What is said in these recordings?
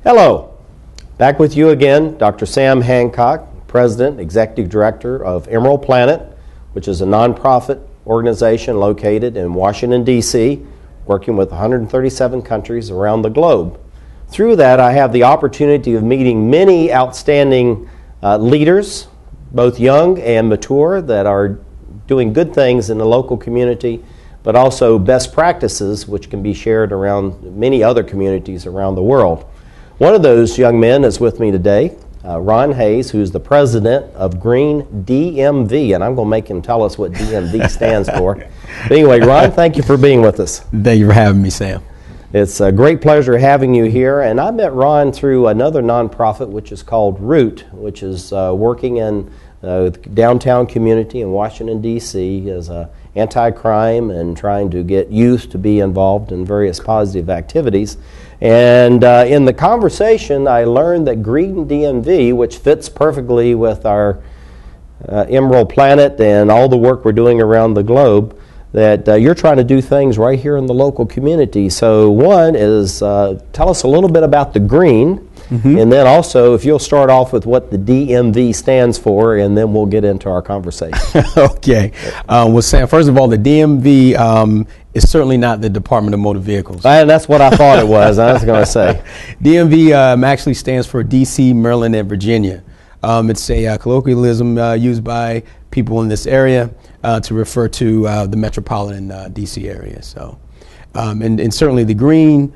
Hello, back with you again, Dr. Sam Hancock, President, Executive Director of Emerald Planet, which is a nonprofit organization located in Washington, D.C., working with 137 countries around the globe. Through that, I have the opportunity of meeting many outstanding leaders, both young and mature, that are doing good things in the local community, but also best practices which can be shared around many other communities around the world. One of those young men is with me today, Rhon Hayes, who's the president of Green DMV, and I'm going to make him tell us what DMV stands for. But anyway, Rhon, thank you for being with us. Thank you for having me, Sam. It's a great pleasure having you here, and I met Rhon through another nonprofit which is called Root, which is working in the downtown community in Washington, D.C. as a anti-crime and trying to get youth to be involved in various positive activities. And in the conversation, I learned that Green DMV, which fits perfectly with our Emerald Planet and all the work we're doing around the globe, that you're trying to do things right here in the local community. So one is tell us a little bit about the Green, and then also if you'll start off with what the DMV stands for, and then we'll get into our conversation. Okay. Well, Sam, first of all, the DMV is certainly not the Department of Motor Vehicles. And that's what I thought it was, I was going to say. DMV actually stands for D.C., Maryland, and Virginia. It's a colloquialism used by people in this area to refer to the metropolitan D.C. area. So, and certainly the Green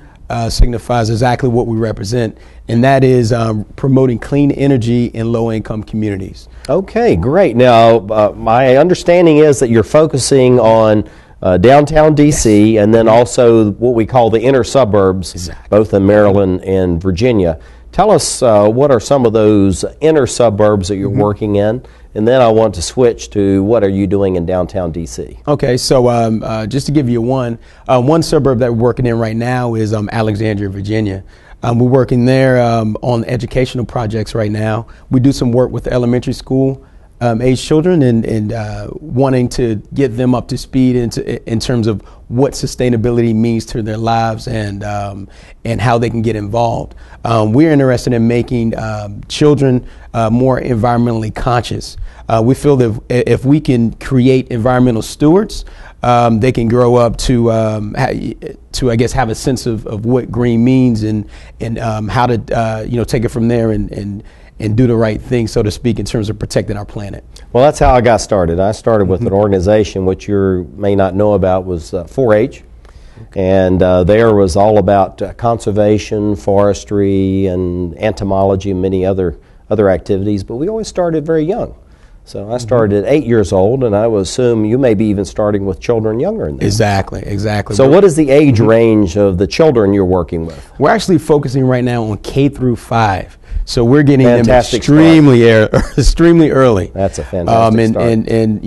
signifies exactly what we represent, and that is promoting clean energy in low-income communities. Okay, great. Now, my understanding is that you're focusing on downtown D.C. and then also what we call the inner suburbs, both in Maryland and Virginia. Tell us what are some of those inner suburbs that you're working in, and then I want to switch to what are you doing in downtown D.C. Okay, so just to give you one suburb that we're working in right now is Alexandria, Virginia. We're working there on educational projects right now. We do some work with the elementary school age children and wanting to get them up to speed in terms of what sustainability means to their lives and how they can get involved. We're interested in making children more environmentally conscious. We feel that if we can create environmental stewards, they can grow up to I guess have a sense of what green means and how to take it from there and do the right thing, so to speak, in terms of protecting our planet. Well, that's how I got started. I started with an organization which you may not know about, was 4-H, and there was all about conservation, forestry, and entomology, and many other activities, but we always started very young. So I started at 8 years old, and I would assume you may be even starting with children younger than that. Exactly. So what is the age range of the children you're working with? We're actually focusing right now on K through 5. So we're getting fantastic them extremely early. That's a fantastic start. And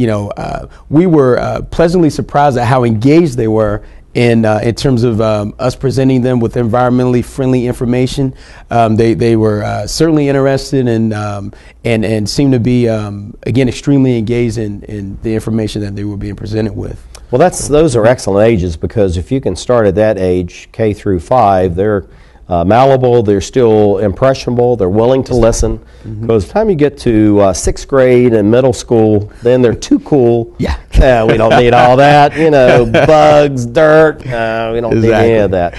we were pleasantly surprised at how engaged they were in terms of us presenting them with environmentally friendly information. They were certainly interested and seemed to be again extremely engaged in the information that they were being presented with. Well, those are excellent ages, because if you can start at that age, K through 5, they're malleable, they're still impressionable, they're willing to listen. Because by the time you get to 6th grade and middle school, then they're too cool. Yeah. We don't need all that, bugs, dirt, we don't need any of that.